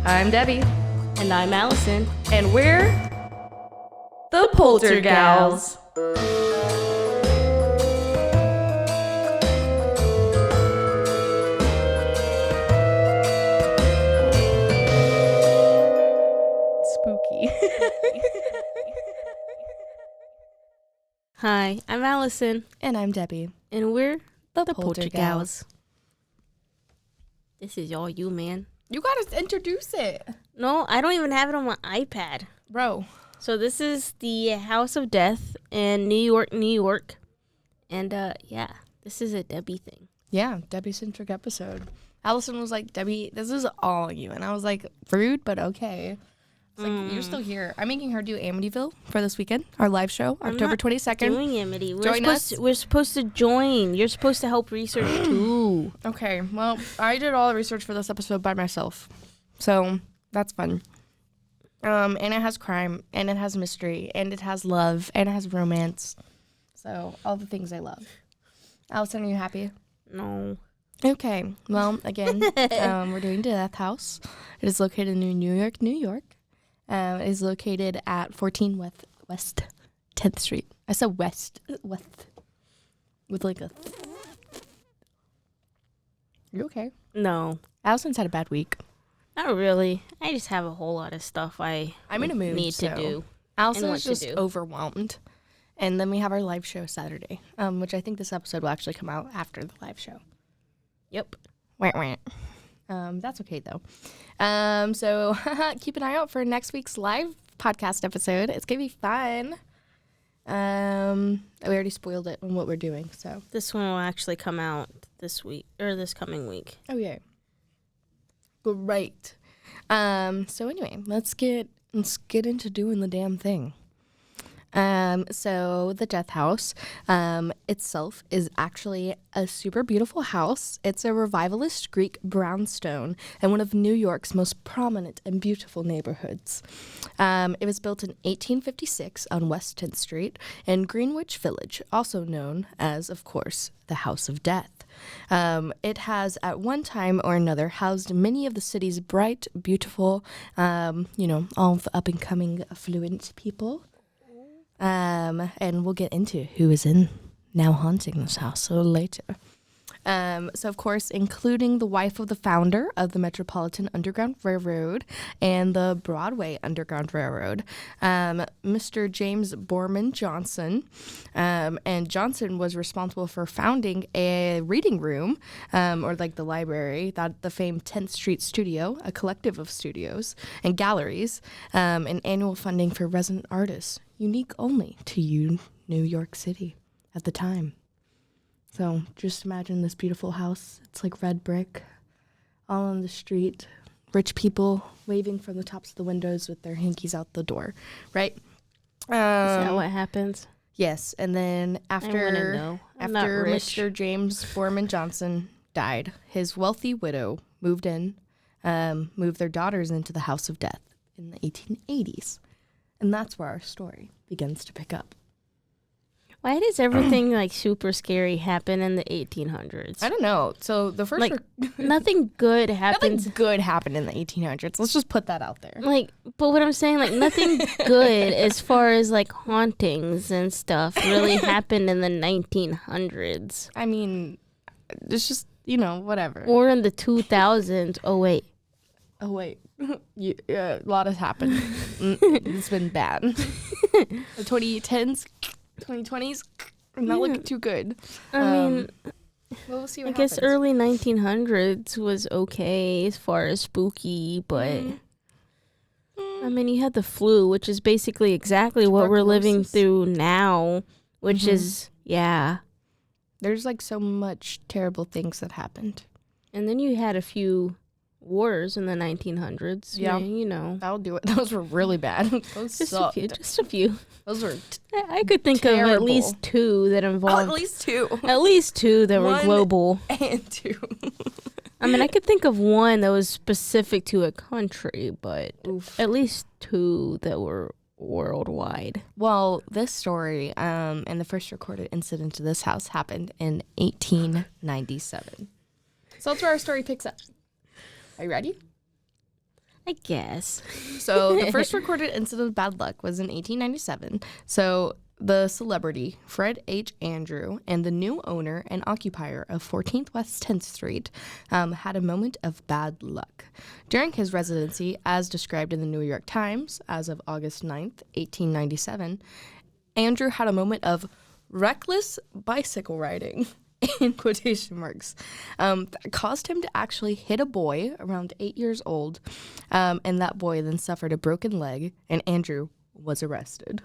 I'm Debbie. And I'm Alison. And we're the Poltergals. Spooky. Hi, I'm Alison. And I'm Debbie. And we're The Poltergals. This is all you, man. You gotta introduce it. No, I don't even have it on my iPad. Bro. So this is the House of Death in New York, New York. And yeah, this is a Debbie thing. Yeah, Debbie-centric episode. Allison was like, Debbie, this is all you. And I was like, rude, but okay. It's like, you're still here. I'm making her do Amityville for this weekend, our live show, October 22nd. Doing Amity. We're supposed to join. You're supposed to help research too. Okay, well, I did all the research for this episode by myself. So that's fun. And it has crime, and it has mystery, and it has love, and it has romance. So all the things I love. Allison, are you happy? No. Okay, well, again, we're doing Death House. It is located in New York, New York. It is located at 14 West 10th Street. I said West, with like a... You okay? No. Allison's had a bad week. Not really. I just have a whole lot of stuff I'm in a mood, need to do. Allison's just overwhelmed. And then we have our live show Saturday, which I think this episode will actually come out after the live show. Yep. Wah. That's okay, though. So keep an eye out for next week's live podcast episode. It's going to be fun. We already spoiled it on what we're doing, so. This one will actually come out this week, or this coming week. Oh, yeah. Great. So anyway, let's get into doing the damn thing. So the Death House itself is actually a super beautiful house. It's a revivalist Greek brownstone and one of New York's most prominent and beautiful neighborhoods. It was built in 1856 on West 10th Street in Greenwich Village, also known as, of course, the House of Death. It has at one time or another housed many of the city's bright, beautiful, all the up-and-coming affluent people. And we'll get into who is now haunting this house a little later. So, of course, including the wife of the founder of the Metropolitan Underground Railroad and the Broadway Underground Railroad, Mr. James Borman Johnson. And Johnson was responsible for founding a reading room, or like the library, that the famed 10th Street Studio, a collective of studios and galleries, and annual funding for resident artists, unique only to New York City at the time. So just imagine this beautiful house. It's like red brick, all on the street. Rich people waving from the tops of the windows with their hankies out the door, right? Is that what happens? Yes, and then after Mr. James Borman Johnson died, his wealthy widow moved their daughters into the House of Death in the 1880s. And that's where our story begins to pick up. Why does everything like super scary happen in the 1800s? I don't know. So the first nothing good happens. Nothing good happened in the 1800s. Let's just put that out there. But what I'm saying, nothing good as far as hauntings and stuff really happened in the 1900s. I mean, it's just, whatever. Or in the 2000s. Oh wait. A lot has happened. It's been bad. The 2010s, 2020s, not looking too good. I mean, we'll see what I guess early 1900s was okay as far as spooky, but I mean, you had the flu, which is basically exactly what we're living through now, which is, yeah. There's so much terrible things that happened. And then you had a few wars in the 1900s. Yeah. That'll do it. Those were really bad. Those sucked. Just a few. Those were I could think of at least two that involved. At least two. At least two that were global. And two. I mean, I could think of one that was specific to a country, but at least two that were worldwide. Well, this story and the first recorded incident to this house happened in 1897. So that's where our story picks up. Are you ready? I guess. So the first recorded incident of bad luck was in 1897. So the celebrity, Fred H. Andrew, and the new owner and occupier of 14th West 10th Street had a moment of bad luck. During his residency, as described in the New York Times as of August 9th, 1897, Andrew had a moment of reckless bicycle riding, in quotation marks, that caused him to actually hit a boy around 8 years old, and that boy then suffered a broken leg, and Andrew was arrested.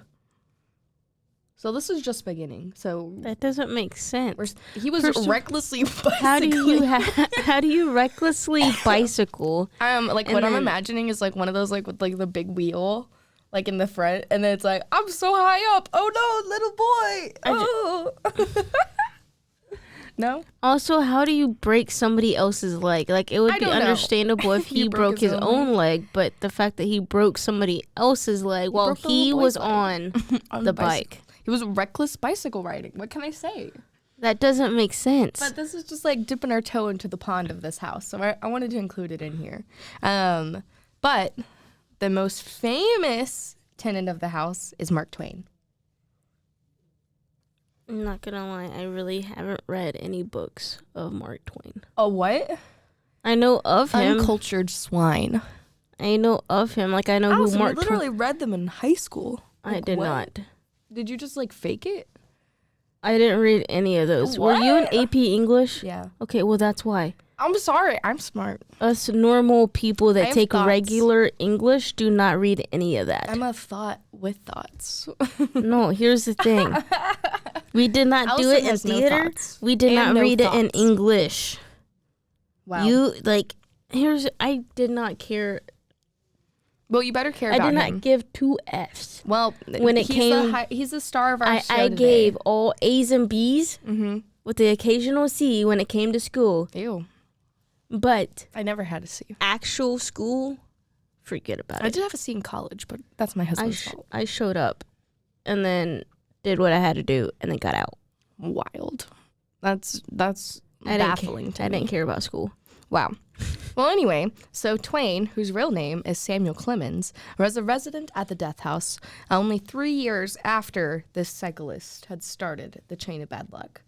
So this is just beginning. So that doesn't make sense. He was recklessly bicycling. How do you recklessly bicycle? Like what I'm imagining is like one of those like with like the big wheel, like in the front, and then it's like I'm so high up. Oh no, little boy. Oh. No. Also, how do you break somebody else's leg? Like it would be understandable if he broke his own leg, but the fact that he broke somebody else's leg while he was on the bike. He was reckless bicycle riding. What can I say? That doesn't make sense. But this is just like dipping our toe into the pond of this house. So I wanted to include it in here. But the most famous tenant of the house is Mark Twain. I'm not going to lie. I really haven't read any books of Mark Twain. Oh, what? I know of him. Uncultured swine. I know of him. Like I know who Mark Twain. I literally read them in high school. I did not. Did you just like fake it? I didn't read any of those. What? Were you in AP English? Yeah. Okay, well that's why. I'm sorry. I'm smart. Us normal people that take thoughts. regular English do not read any of that. I'm a thought with thoughts. No, here's the thing. We did not do it in theater. We did not read it in English. Wow. I did not care. Well, you better care about him. I did not give 2 Fs. Well, when it came, he's the star of our show I today. gave all A's and B's with the occasional C when it came to school. Ew. But I never had a C. Actual school, forget about it. I did have a C in college, but that's my husband's fault. I showed up and then did what I had to do and then got out. Wild. That's baffling to me. I didn't care about school. Wow. Well, anyway, so Twain, whose real name is Samuel Clemens, was a resident at the death house only 3 years after this cyclist had started the chain of bad luck.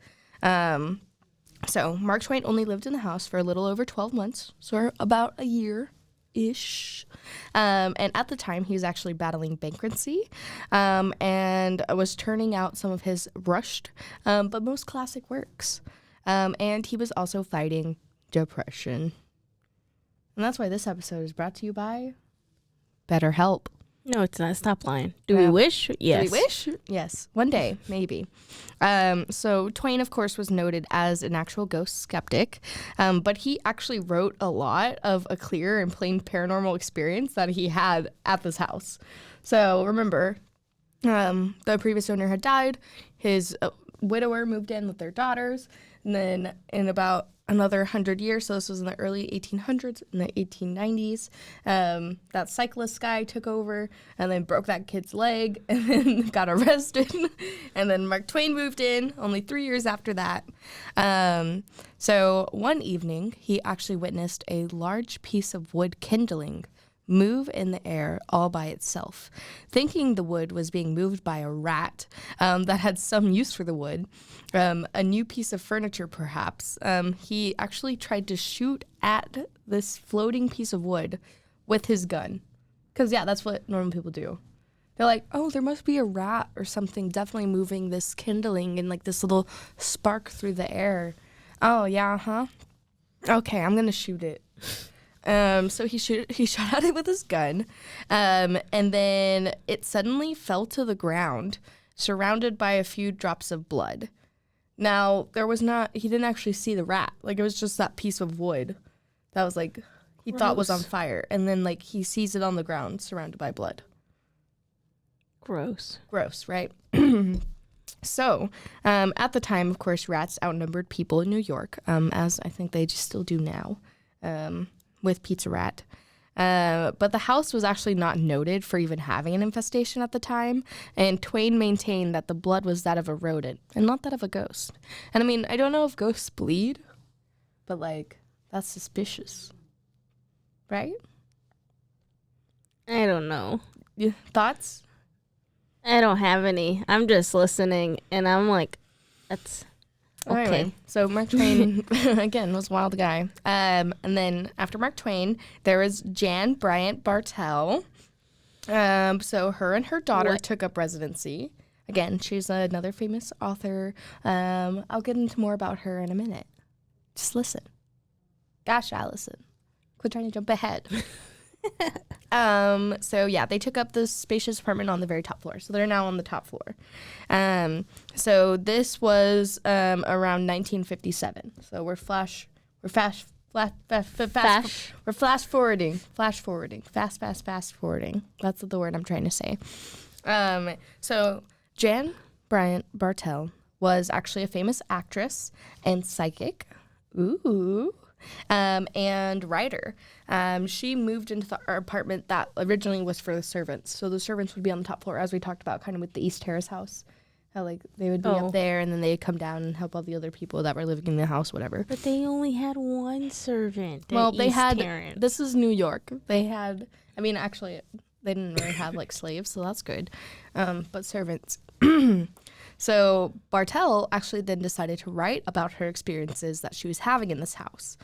So Mark Twain only lived in the house for a little over 12 months, so about a year-ish. And at the time, he was actually battling bankruptcy and was turning out some of his rushed but most classic works. And he was also fighting depression. And that's why this episode is brought to you by BetterHelp. No, it's not. Stop lying. Do we wish? Yes. Do we wish? Yes. One day, maybe. So Twain, of course, was noted as an actual ghost skeptic, but he actually wrote a lot of a clear and plain paranormal experience that he had at this house. So remember, the previous owner had died. His widower moved in with their daughters. And then in about another 100 years, so this was in the early 1800s, in the 1890s, that cyclist guy took over and then broke that kid's leg and then got arrested. And then Mark Twain moved in only 3 years after that. So one evening, he actually witnessed a large piece of wood kindling move in the air all by itself. Thinking the wood was being moved by a rat that had some use for the wood, a new piece of furniture perhaps, he actually tried to shoot at this floating piece of wood with his gun. Because, yeah, that's what normal people do. They're like, oh, there must be a rat or something definitely moving this kindling and like this little spark through the air. Oh, yeah, huh? Okay, I'm going to shoot it. So he shot at it with his gun, and then it suddenly fell to the ground, surrounded by a few drops of blood. Now, he didn't actually see the rat. Like, it was just that piece of wood that was, like, he thought was on fire. And then, like, he sees it on the ground, surrounded by blood. Gross, right? So, at the time, of course, rats outnumbered people in New York, as I think they still do now. With Pizza Rat. But the house was actually not noted for even having an infestation at the time, and Twain maintained that the blood was that of a rodent and not that of a ghost. And I mean, I don't know if ghosts bleed, but like, that's suspicious. Right? I don't know. Thoughts? I don't have any. I'm just listening, and I'm like, that's okay. Anyway, so Mark Twain, again, was a wild guy. And then after Mark Twain, there was Jan Bryant Bartell. So her and her daughter took up residency. Again, she's another famous author. I'll get into more about her in a minute. Just listen. Gosh, Alison. Quit trying to jump ahead. So yeah, they took up this spacious apartment on the very top floor. So they're now on the top floor. So this was around 1957. So we're fast forwarding. Fast forwarding. That's the word I'm trying to say. So Jan Bryant Bartell was actually a famous actress and psychic. Ooh. And writer. She moved into the apartment that originally was for the servants. So the servants would be on the top floor, as we talked about, kind of with the East Terrace house. How, like, they would be up there, and then they'd come down and help all the other people that were living in the house, whatever. But they only had one servant. Well, they had, this is New York. They had, I mean, actually, they didn't really have, like, slaves, so that's good. But servants. So Bartell actually then decided to write about her experiences that she was having in this house.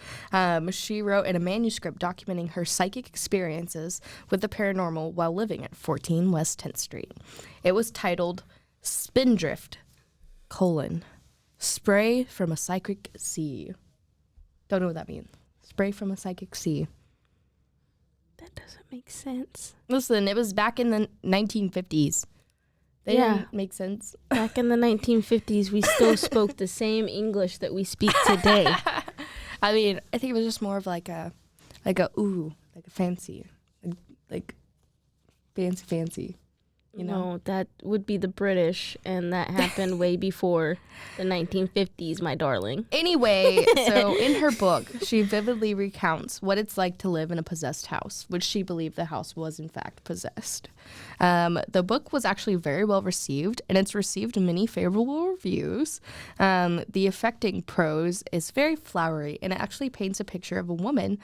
She wrote in a manuscript documenting her psychic experiences with the paranormal while living at 14 West 10th Street. It was titled Spindrift, Spray from a Psychic Sea. Don't know what that means. Spray from a Psychic Sea. That doesn't make sense. Listen, it was back in the 1950s. They didn't make sense. Back in the 1950s, we still spoke the same English that we speak today. I mean, I think it was just more of like a fancy, like fancy. You know? No, that would be the British, and that happened way before the 1950s, my darling. Anyway, so in her book, she vividly recounts what it's like to live in a possessed house, which she believed the house was in fact possessed. The book was actually very well received, and it's received many favorable reviews. The affecting prose is very flowery, and it actually paints a picture of a woman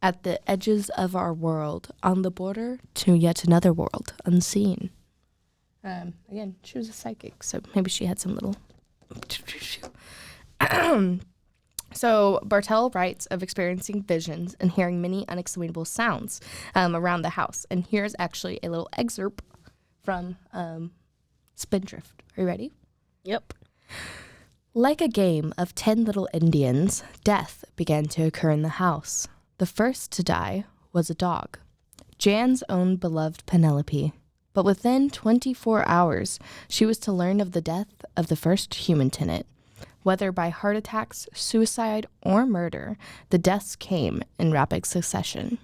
at the edges of our world, on the border to yet another world, unseen. Again, she was a psychic, so maybe she had some little... So Bartell writes of experiencing visions and hearing many unexplainable sounds around the house. And here's actually a little excerpt from Spindrift. Are you ready? Yep. Like a game of 10 little Indians, death began to occur in the house. The first to die was a dog, Jan's own beloved Penelope. But within 24 hours, she was to learn of the death of the first human tenant. Whether by heart attacks, suicide, or murder, the deaths came in rapid succession.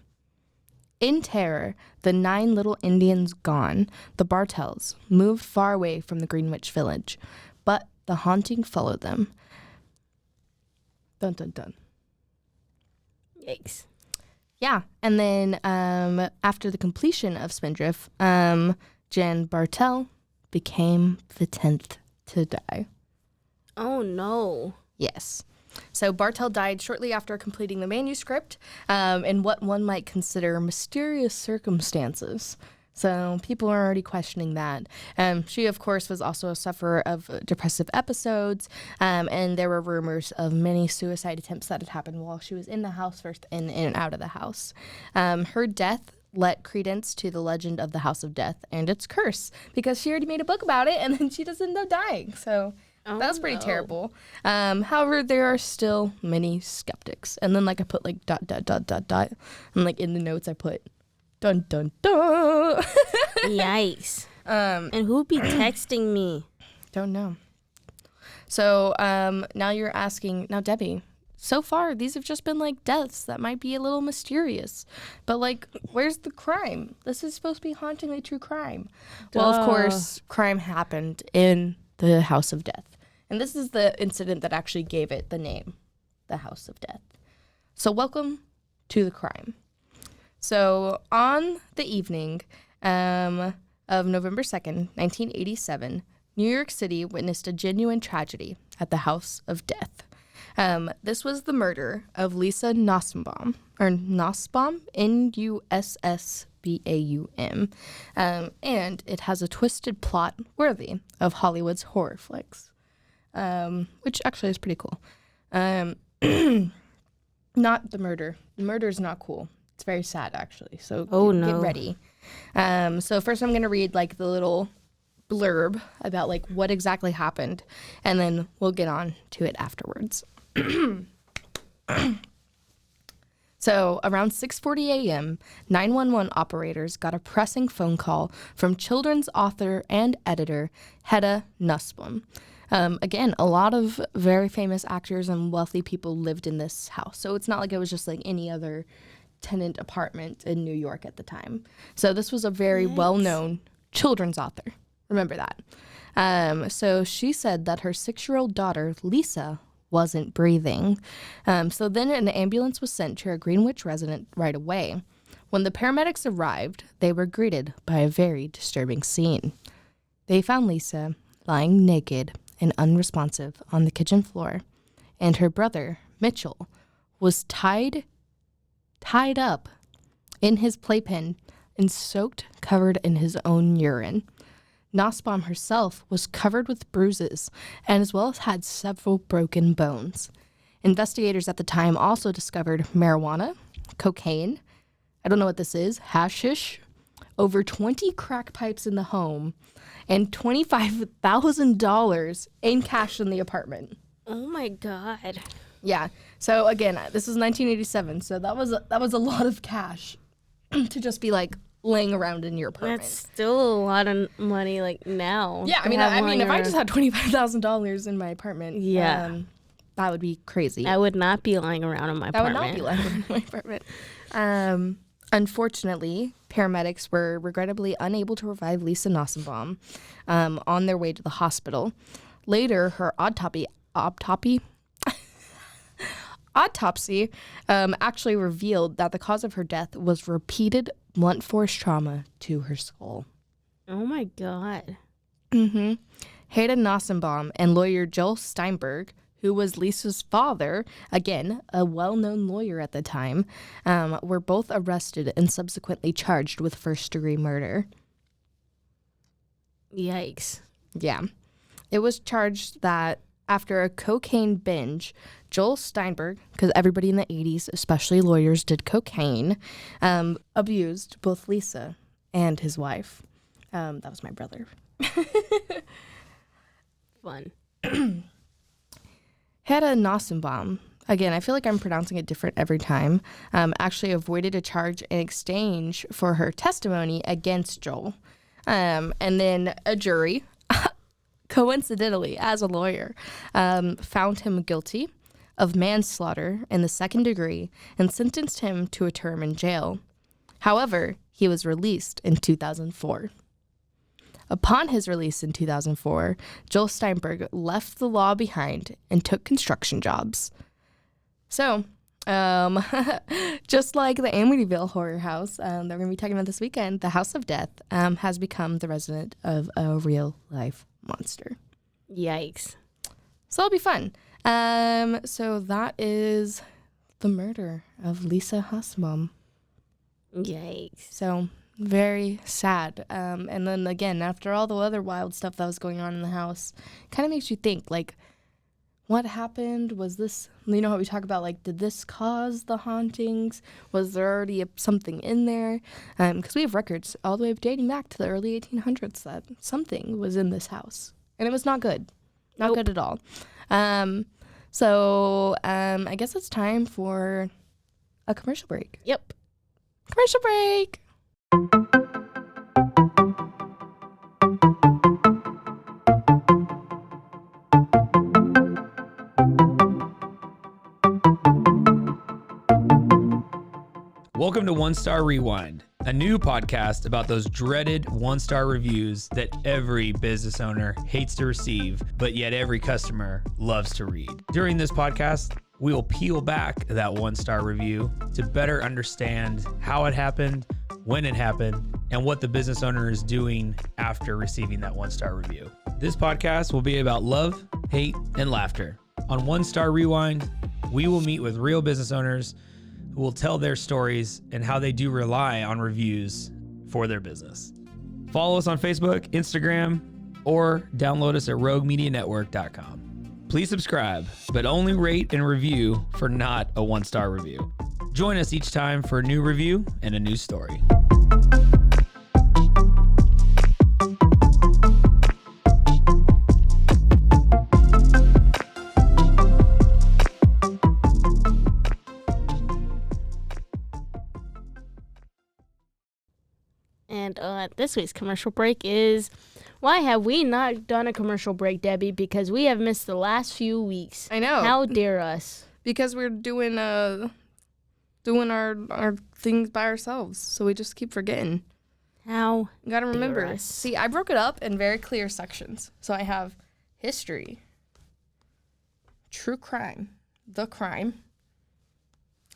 In terror, the 9 little Indians gone, the Bartells moved far away from the Greenwich village. But the haunting followed them. Dun dun dun. Yikes. Yeah, and then after the completion of Spindrift, Jan Bartell became the 10th to die. Oh, no. Yes. So Bartell died shortly after completing the manuscript in what one might consider mysterious circumstances. So people are already questioning that. She, of course, was also a sufferer of depressive episodes, and there were rumors of many suicide attempts that had happened while she was in the house first and out of the house. Her death lent credence to the legend of the House of Death and its curse, because she already made a book about it, and then she does end up dying. So that was pretty terrible. However, there are still many skeptics. And then, like, I put, like, ... And, like, in the notes I put... Dun, dun, dun. Yikes. And who'd be texting me? Don't know. So now you're asking, now Debbie, so far these have just been like deaths that might be a little mysterious. But like, where's the crime? This is supposed to be hauntingly true crime. Duh. Well, of course, crime happened in the House of Death. And this is the incident that actually gave it the name, the House of Death. So welcome to the crime. So on the evening of November 2nd, 1987, New York City witnessed a genuine tragedy at the House of Death. This was the murder of Lisa Nussbaum, or Nussbaum, Nussbaum, Baum. And it has a twisted plot worthy of Hollywood's horror flicks, which actually is pretty cool. Not the murder. The murder is not cool. It's very sad, actually. So get ready. So first I'm going to read like the little blurb about like what exactly happened, and then we'll get on to it afterwards. So around 6:40 a.m., 911 operators got a pressing phone call from children's author and editor Hedda Nussbaum. Again, a lot of very famous actors and wealthy people lived in this house. So it's not like it was just like any other tenant apartment in New York at the time. So this was a very well-known children's author. Remember that. So she said that her 6-year-old daughter, Lisa, wasn't breathing. So then an ambulance was sent to a Greenwich resident right away. When the paramedics arrived, they were greeted by a very disturbing scene. They found Lisa lying naked and unresponsive on the kitchen floor, and her brother, Mitchell, was tied up in his playpen and soaked, covered in his own urine. Nussbaum herself was covered with bruises and as well as had several broken bones. Investigators at the time also discovered marijuana, cocaine, I don't know what this is, hashish, over 20 crack pipes in the home, and $25,000 in cash in the apartment. Oh my God. Yeah. So again, this was 1987, so that was a lot of cash to just be like laying around in your apartment. That's still a lot of money, like now. Yeah, I mean, if I just had $25,000 in my apartment, that would be crazy. I would not be lying around in my apartment. I would not be lying around in my apartment. Unfortunately, paramedics were regrettably unable to revive Lisa Nussbaum on their way to the hospital. Later, her autopsy actually revealed that the cause of her death was repeated blunt force trauma to her skull. Oh my God. Mm-hmm. Hedda Nussbaum and lawyer Joel Steinberg, who was Lisa's father, again, a well-known lawyer at the time, were both arrested and subsequently charged with first-degree murder. Yikes. Yeah. It was charged that after a cocaine binge, Joel Steinberg, because everybody in the 80s, especially lawyers, did cocaine, abused both Lisa and his wife. That was my brother. Fun. Hedda Nussbaum, again, I feel like I'm pronouncing it different every time, actually avoided a charge in exchange for her testimony against Joel. And then a jury, coincidentally, as a lawyer, found him guilty of manslaughter in the second degree and sentenced him to a term in jail. However, he was released in 2004. Upon his release in 2004, Joel Steinberg left the law behind and took construction jobs. So, just like the Amityville horror house that we're going to be talking about this weekend, the House of Death has become the resident of a real-life monster. Yikes. So it'll be fun. So that is the murder of Lisa Nussbaum. Yikes. So very sad. And then again, after all the other wild stuff that was going on in the house, kind of makes you think, like, what happened? Was this, you know how we talk about, like, did this cause the hauntings? Was there already something in there? Because we have records all the way dating back to the early 1800s that something was in this house. And it was not good. Not good at all. So I guess it's time for a commercial break. Yep. Commercial break. Welcome to One Star Rewind, a new podcast about those dreaded one-star reviews that every business owner hates to receive, but yet every customer loves to read. During this podcast, we will peel back that one-star review to better understand how it happened, when it happened, and what the business owner is doing after receiving that one-star review. This podcast will be about love, hate, and laughter. On One Star Rewind, we will meet with real business owners who will tell their stories and how they do rely on reviews for their business. Follow us on Facebook, Instagram, or download us at roguemedianetwork.com. Please subscribe, but only rate and review for not a 1-star review. Join us each time for a new review and a new story. And this week's commercial break is, why have we not done a commercial break, Debbie? Because we have missed the last few weeks. I know. How dare us? Because we're doing our things by ourselves, so we just keep forgetting. How You gotta remember. dare us. See, I broke it up in very clear sections. So I have history, true crime, the crime,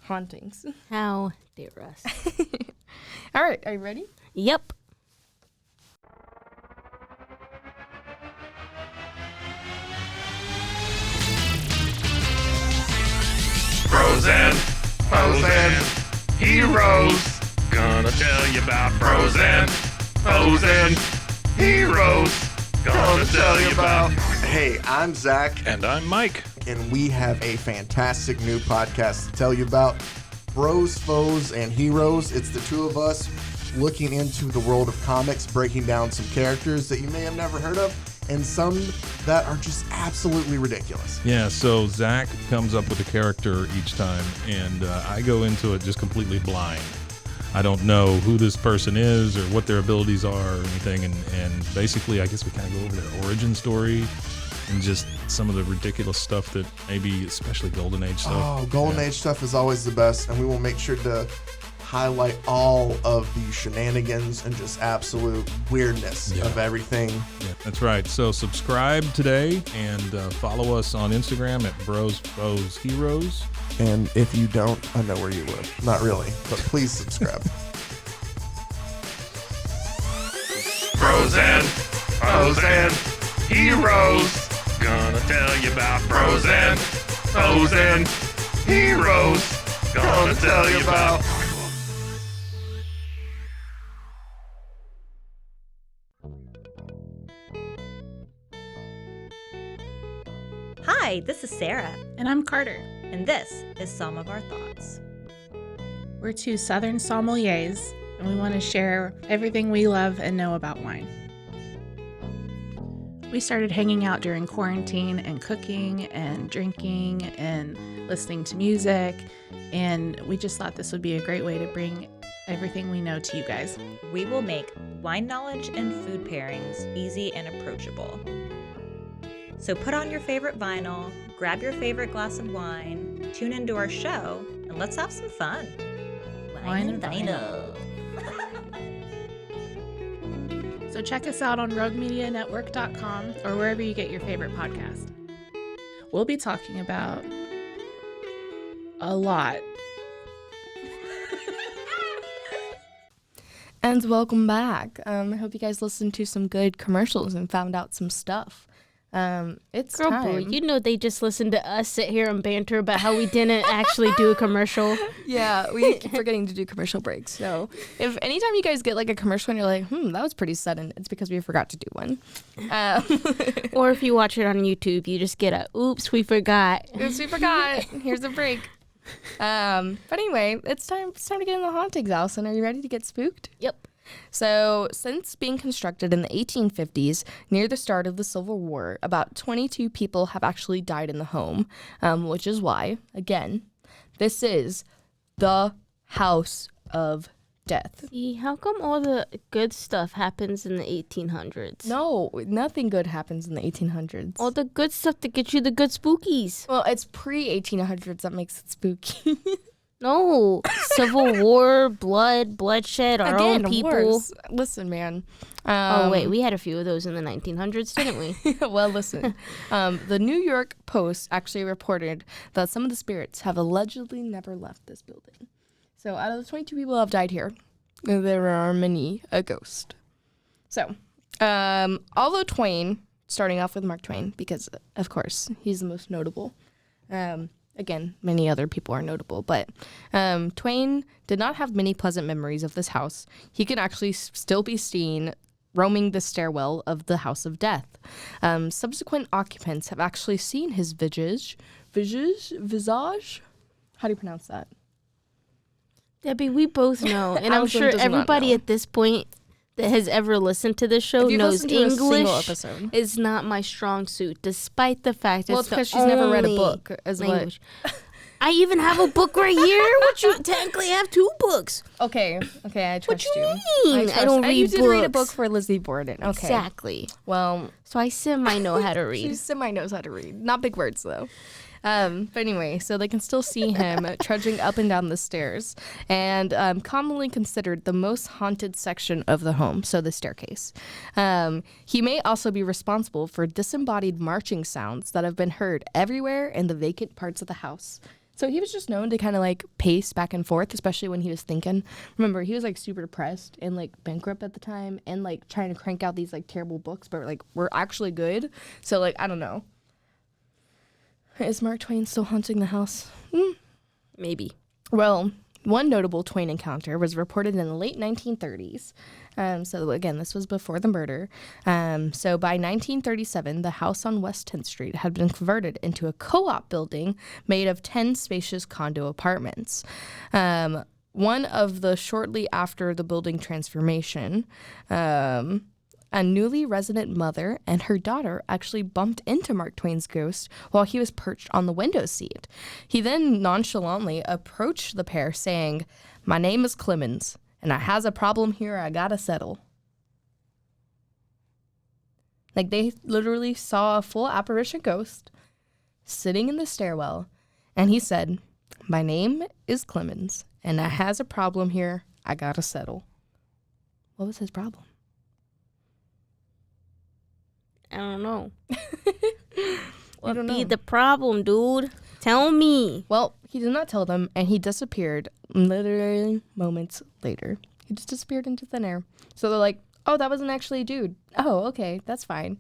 hauntings. How dare us? All right, are you ready? Yep. Bros and foes and heroes. Gonna tell you about bros and foes and heroes. Gonna tell you about. Hey, I'm Zach, And I'm Mike. and we have a fantastic new podcast to tell you about. Bros, Foes, and Heroes. It's the two of us looking into the world of comics, breaking down some characters that you may have never heard of, and some that are just absolutely ridiculous. Yeah, so Zach comes up with a character each time, and I go into it just completely blind. I don't know who this person is or what their abilities are or anything, and basically I guess we kind of go over their origin story and just some of the ridiculous stuff that maybe, especially Golden Age stuff. Oh, Golden Age stuff is always the best, and we will make sure to highlight all of the shenanigans and just absolute weirdness of everything. Yeah, that's right. So subscribe today and follow us on Instagram at Bros, Foes, Heroes. And if you don't, I know where you live. Not really, but please subscribe. Bros and foes and heroes. Gonna tell you about bros and foes and heroes. Gonna tell you about. Hi, this is Sarah, And I'm Carter. and this is Some of Our Thoughts. We're two Southern sommeliers, and we want to share everything we love and know about wine. We started hanging out during quarantine and cooking and drinking and listening to music, and we just thought this would be a great way to bring everything we know to you guys. We will make wine knowledge and food pairings easy and approachable. So put on your favorite vinyl, grab your favorite glass of wine, tune into our show, and let's have some fun. Wine and vinyl. So check us out on roguemedianetwork.com or wherever you get your favorite podcast. We'll be talking about a lot. And welcome back. I hope you guys listened to some good commercials and found out some stuff. It's Girl, boo, time. you know they just listened to us sit here and banter about how we didn't actually do a commercial. Yeah, we keep forgetting to do commercial breaks. So if anytime you guys get like a commercial and you're like, that was pretty sudden, it's because we forgot to do one. Or if you watch it on YouTube, you just get a, oops, we forgot. Oops, we forgot. Here's a break. But anyway, it's time to get in the hauntings, Alison. Are you ready to get spooked? Yep. So, since being constructed in the 1850s, near the start of the Civil War, about 22 people have actually died in the home, which is why, again, this is the House of Death. See, how come all the good stuff happens in the 1800s? No, nothing good happens in the 1800s. All the good stuff that gets you the good spookies. Well, it's pre-1800s that makes it spooky. No, Civil War, bloodshed, our own people. wars. Listen, man. Oh, wait, we had a few of those in the 1900s, didn't we? Well, listen. The New York Post actually reported that some of the spirits have allegedly never left this building. So out of the 22 people who have died here, there are many a ghost. So, although Twain, starting off with Mark Twain, because, of course, he's the most notable, again, many other people are notable, but Twain did not have many pleasant memories of this house. He can actually still be seen roaming the stairwell of the House of Death. Subsequent occupants have actually seen his visage? How do you pronounce that? Debbie, we both know, and I'm Alison sure does not everybody know. at this point that has ever listened to this show If you've knows listened to a single English episode. is not my strong suit, despite the fact Well, it's it's because the she's never read a only book. As language. I even have a book right here. What you technically have 2 books? Okay, I trust What you you. mean? I don't read You did read a books. book for Lizzie Borden. Okay. Exactly. Well, So I semi know how to she read. semi knows how to read. Not big words, though. But anyway, so they can still see him trudging up and down the stairs, and commonly considered the most haunted section of the home, so the staircase. He may also be responsible for disembodied marching sounds that have been heard everywhere in the vacant parts of the house. So he was just known to kind of like pace back and forth, especially when he was thinking. Remember, he was like super depressed and like bankrupt at the time and like trying to crank out these like terrible books, but like were actually good. So like, I don't know. Is Mark Twain still haunting the house? Maybe. Well, one notable Twain encounter was reported in the late 1930s. So again, this was before the murder. So by 1937, the house on West 10th Street had been converted into a co-op building made of 10 spacious condo apartments. One of the shortly after the building transformation, a newly resident mother and her daughter actually bumped into Mark Twain's ghost while he was perched on the window seat. He then nonchalantly approached the pair saying, "My name is Clemens, and I has a problem here I gotta settle." Like, they literally saw a full apparition ghost sitting in the stairwell, and he said, "My name is Clemens, and I has a problem here I gotta settle." What was his problem? I don't know. What don't be know. the problem, dude? Tell me. Well, he did not tell them, and he disappeared literally moments later. He just disappeared into thin air. So they're like, "Oh, that wasn't actually a dude. Oh, okay, that's fine."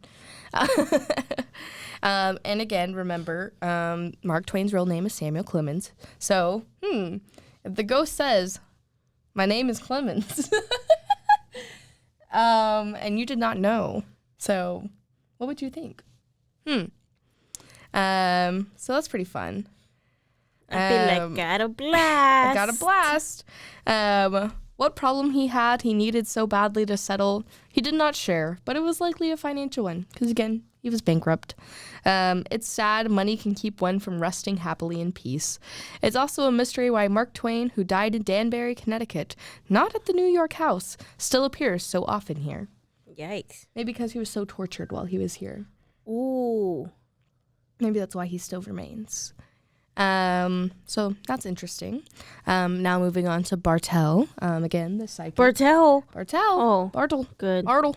And again, remember, Mark Twain's real name is Samuel Clemens. So, if the ghost says, "My name is Clemens," and you did not know, so what would you think? So that's pretty fun. I'd be like, got a blast. I got a blast. What problem he had, he needed so badly to settle, he did not share, but it was likely a financial one, because again, he was bankrupt. It's sad money can keep one from resting happily in peace. It's also a mystery why Mark Twain, who died in Danbury, Connecticut, not at the New York house, still appears so often here. Yikes. Maybe because he was so tortured while he was here. Ooh. Maybe that's why he still remains. So that's interesting. Now moving on to Bartell. Again, the psychic. Bartell. Bartell. Bartle. Good. Bartle.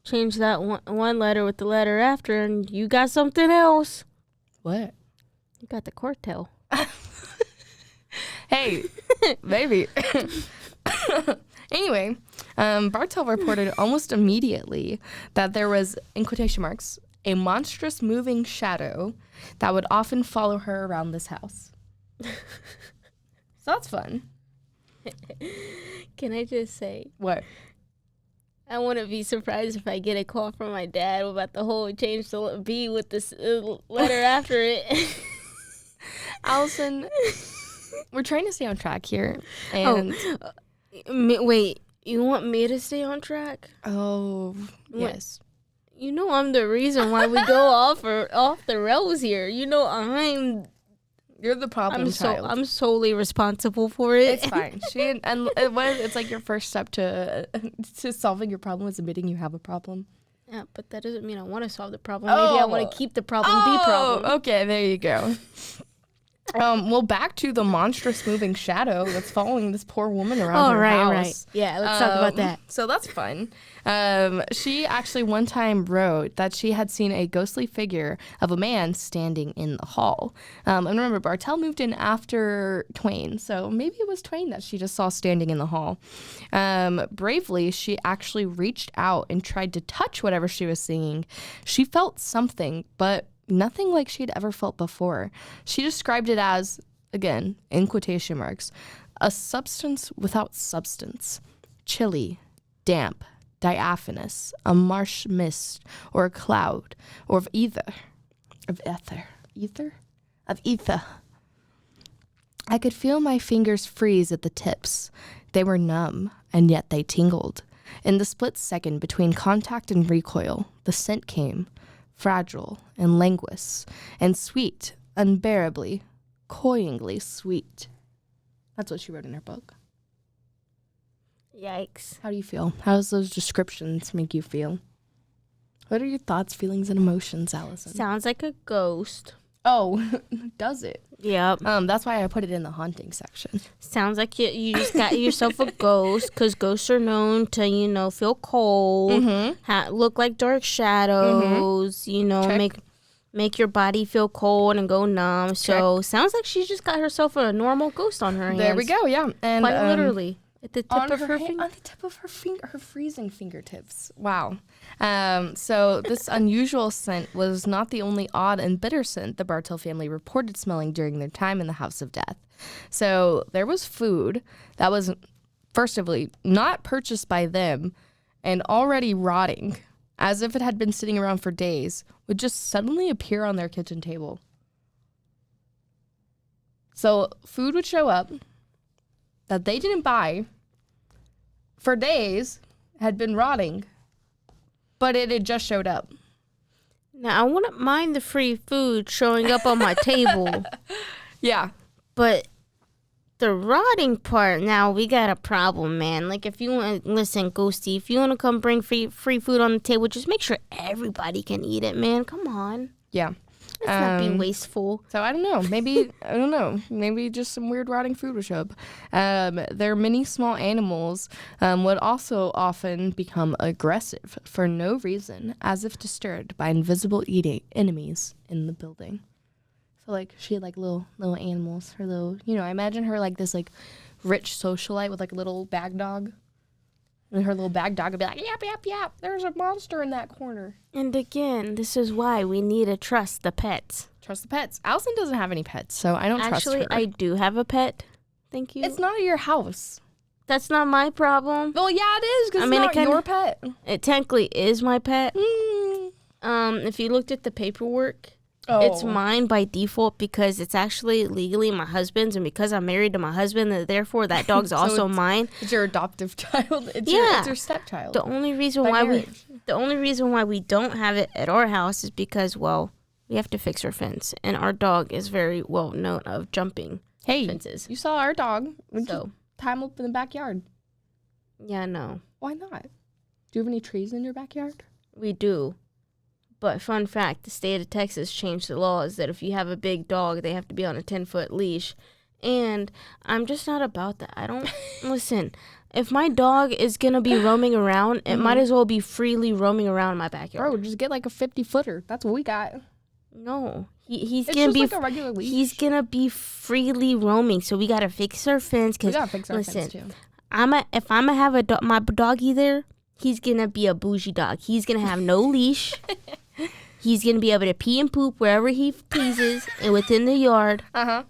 Change that one letter with the letter after, and you got something else. What? You got the Cortel. Hey, maybe. Anyway, Bartell reported almost immediately that there was, in quotation marks, a monstrous moving shadow that would often follow her around this house. So that's fun. Can I just say, What? I wouldn't be surprised if I get a call from my dad about the whole change the B with this letter after it. Allison, we're trying to stay on track here. And Wait, you want me to stay on track? Yes. You know I'm the reason why we go off the rails here. You know You're the problem child. I'm solely responsible for it. It's fine. It's like your first step to solving your problem is admitting you have a problem. Yeah, but that doesn't mean I want to solve the problem. Maybe I want to keep the problem the problem. Okay, there you go. Well, back to the monstrous moving shadow that's following this poor woman around her house. Right. Yeah, let's talk about that. So that's fun. She actually one time wrote that she had seen a ghostly figure of a man standing in the hall. And remember, Bartell moved in after Twain, so maybe it was Twain that she just saw standing in the hall. Bravely, she actually reached out and tried to touch whatever she was seeing. She felt something, but nothing like she'd ever felt before. She described it as, again, in quotation marks, a substance without substance, chilly, damp, diaphanous, a marsh mist, or a cloud, or of ether. I could feel my fingers freeze at the tips. They were numb, and yet they tingled. In the split second between contact and recoil, the scent came, fragile and languorous, and sweet, unbearably, cloyingly sweet. That's what she wrote in her book. Yikes. How do you feel? How does those descriptions make you feel? What are your thoughts, feelings, and emotions, Allison? Sounds like a ghost. Oh, does it? Yep. That's why I put it in the haunting section. Sounds like you just got yourself a ghost, because ghosts are known to, feel cold, look like dark shadows, make your body feel cold and go numb. So sounds like she just got herself a normal ghost on her hands. There we go, yeah. And quite literally. At the tip of her finger. On the tip of her freezing fingertips. Wow. So this unusual scent was not the only odd and bitter scent the Bartell family reported smelling during their time in the House of Death. So there was food that was, first of all, not purchased by them and already rotting, as if it had been sitting around for days, would just suddenly appear on their kitchen table. So food would show up that they didn't buy for days, had been rotting, but it had just showed up. Now, I wouldn't mind the free food showing up on my table. Yeah. But the rotting part, now we got a problem, man. Like, if you want, listen, Ghosty, if you want to come bring free food on the table, just make sure everybody can eat it, man. Come on. Yeah. Let's not be wasteful. So I don't know. Maybe just some weird rotting food would show up. Their many small animals would also often become aggressive for no reason, as if disturbed by invisible eating enemies in the building. So like she had like little animals, her little, I imagine her like this like rich socialite with like a little bag dog. And her little bag dog would be like, yap, yap, yap, there's a monster in that corner. And again, this is why we need to trust the pets. Trust the pets. Allison doesn't have any pets, so I don't trust her. Actually, I do have a pet. Thank you. It's not at your house. That's not my problem. Well, yeah, it is, because it's not your pet. It technically is my pet. If you looked at the paperwork, it's mine by default because it's actually legally my husband's, and because I'm married to my husband, therefore that dog's so also mine. It's your adoptive child. It's your stepchild. The only reason why we don't have it at our house is because, well, we have to fix our fence, and our dog is very well known of jumping fences. You saw our dog. So tie him up in the backyard. Yeah, no. Why not? Do you have any trees in your backyard? We do. But fun fact, the state of Texas changed the laws that if you have a big dog, they have to be on a 10-foot leash. And I'm just not about that. I don't... Listen, if my dog is going to be roaming around, it might as well be freely roaming around my backyard. Bro, just get like a 50-footer. That's what we got. No. He's going to be... like a regular leash. He's going to be freely roaming. So we got to fix our fence. We got to fix our fence, too. If I'm going to have my doggy there, he's going to be a bougie dog. He's going to have no leash. He's going to be able to pee and poop wherever he pleases and within the yard. Uh-huh.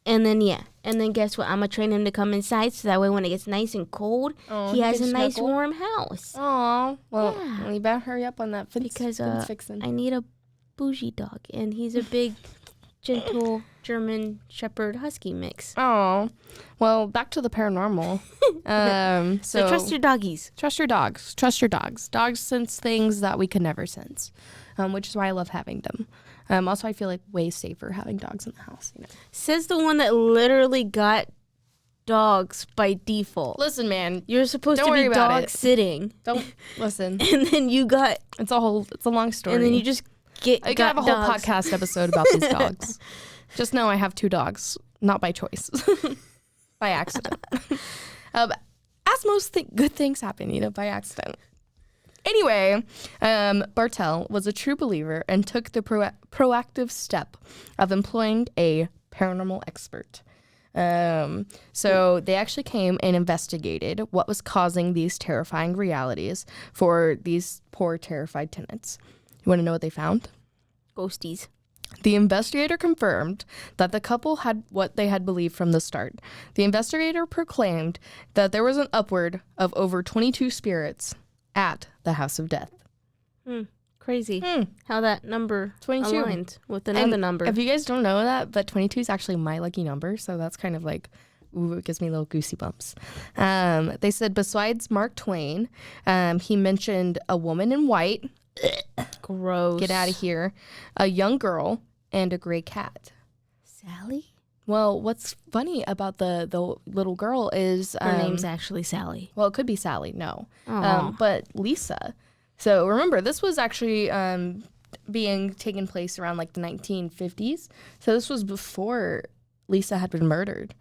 And then guess what? I'm going to train him to come inside so that way when it gets nice and cold, he has a nice warm house. Oh, well, you better hurry up on that fence, because fixing. I need a bougie dog, and he's a big, gentle German Shepherd Husky mix. Oh, well, back to the paranormal. So trust your doggies. Trust your dogs. Trust your dogs. Dogs sense things that we could never sense, which is why I love having them. Also, I feel like way safer having dogs in the house. Says the one that literally got dogs by default. Listen, man, you're supposed to be dog sitting. Don't listen. And then you got it's a long story. And then you just I could have a whole podcast episode about these dogs. Just know I have 2 dogs, not by choice, by accident. As most good things happen, by accident. Anyway, Bartell was a true believer and took the proactive step of employing a paranormal expert. So they actually came and investigated what was causing these terrifying realities for these poor, terrified tenants. You want to know what they found? Ghosties. The investigator confirmed that the couple had what they had believed from the start. The investigator proclaimed that there was an upward of over 22 spirits at the House of Death. Crazy. How that number 22 aligned with another number. If you guys don't know that, but 22 is actually my lucky number, so that's kind of like, ooh, it gives me little goosey bumps. They said besides Mark Twain, he mentioned a woman in white. Gross. Get out of here. A young girl and a gray cat. Sally? Well, what's funny about the little girl is... Her name's actually Sally. Well, it could be Sally, no. Aw. But Lisa. So remember, this was actually being taken place around like the 1950s. So this was before Lisa had been murdered.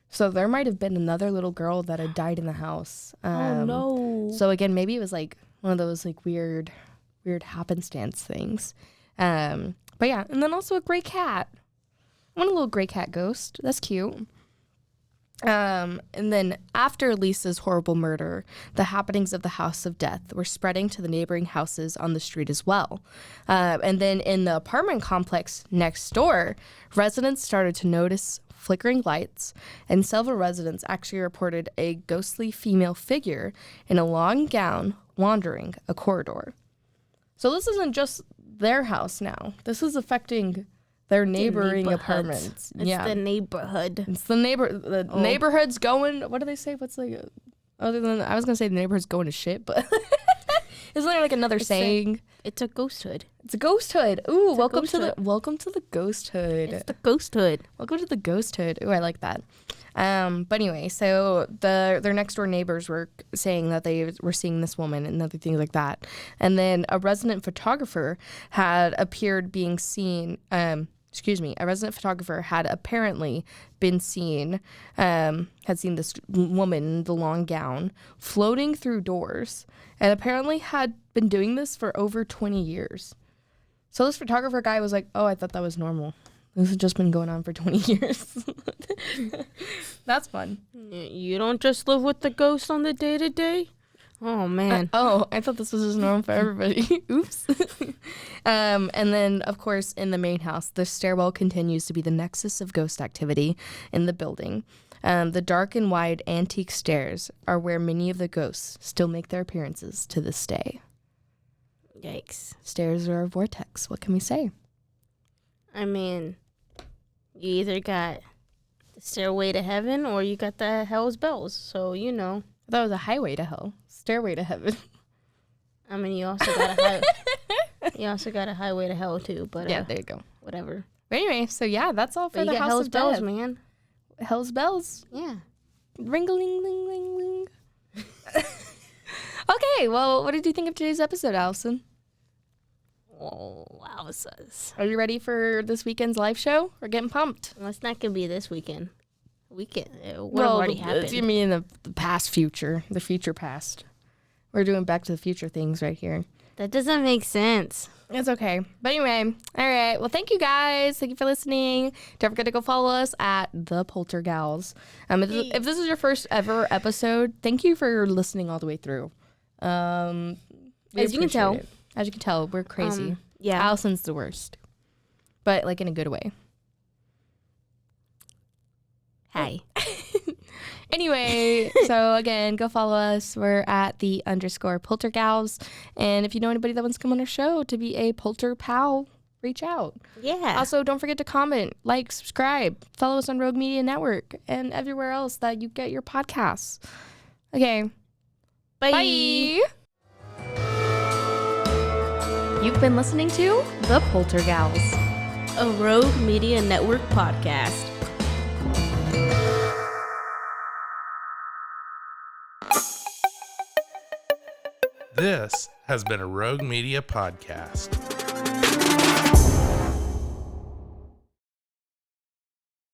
So there might have been another little girl that had died in the house. Oh, no. So again, maybe it was like one of those like weird happenstance things. But yeah, and then also a gray cat. I want a little gray cat ghost. That's cute. And then after Lisa's horrible murder, the happenings of the House of Death were spreading to the neighboring houses on the street as well. And then in the apartment complex next door, residents started to notice flickering lights, and several residents actually reported a ghostly female figure in a long gown wandering a corridor. So this isn't just their house now. This is affecting their neighboring apartments. It's the neighborhood. It's the neighborhood's going. What do they say? What's like other than I was gonna say the neighborhood's going to shit, but isn't there like another saying? It's a ghost hood. It's a ghost hood. Ooh, welcome ghost to hood. the ghost hood. It's the ghost hood. Welcome to the ghost hood. Ooh, I like that. But anyway, so their next door neighbors were saying that they were seeing this woman and other things like that. And then a resident photographer had appeared being seen. A resident photographer had apparently been seen, had seen this woman in the long gown floating through doors, and apparently had been doing this for over 20 years. So this photographer guy was like, oh, I thought that was normal. This has just been going on for 20 years. That's fun. You don't just live with the ghost on the day-to-day? Oh, man. I thought this was just normal for everybody. Oops. And then, of course, in the main house, the stairwell continues to be the nexus of ghost activity in the building. The dark and wide antique stairs are where many of the ghosts still make their appearances to this day. Yikes. Stairs are a vortex. What can we say? I mean, you either got the stairway to heaven or you got the hell's bells. So, you know. I thought it was a highway to hell. Stairway to heaven. I mean, you also got a highway to hell too. But yeah, there you go. Whatever. But anyway, so yeah, that's all for but the you got House hell's of bells, Death. man. Hell's bells. Yeah. Ring-a-ling-ling-ling-ling. Okay, well, what did you think of today's episode, Allison? Oh, wowzers. Are you ready for this weekend's live show? We're getting pumped. Well, it's not going to be this weekend. What already happened? You mean the past future, the future past. We're doing Back to the Future things right here. That doesn't make sense. It's okay. But anyway, all right. Well, thank you guys. Thank you for listening. Don't forget to go follow us at the Poltergals. If this is your first ever episode, thank you for listening all the way through. As you can tell, we're crazy. Yeah. Allison's the worst, but like in a good way. Hi. Anyway, so again, go follow us. We're at the _Poltergals. And if you know anybody that wants to come on our show to be a Polter pal, reach out. Yeah. Also, don't forget to comment, like, subscribe, follow us on Rogue Media Network and everywhere else that you get your podcasts. Okay. Bye. You've been listening to The Poltergals, a Rogue Media Network podcast. This has been a Rogue Media podcast.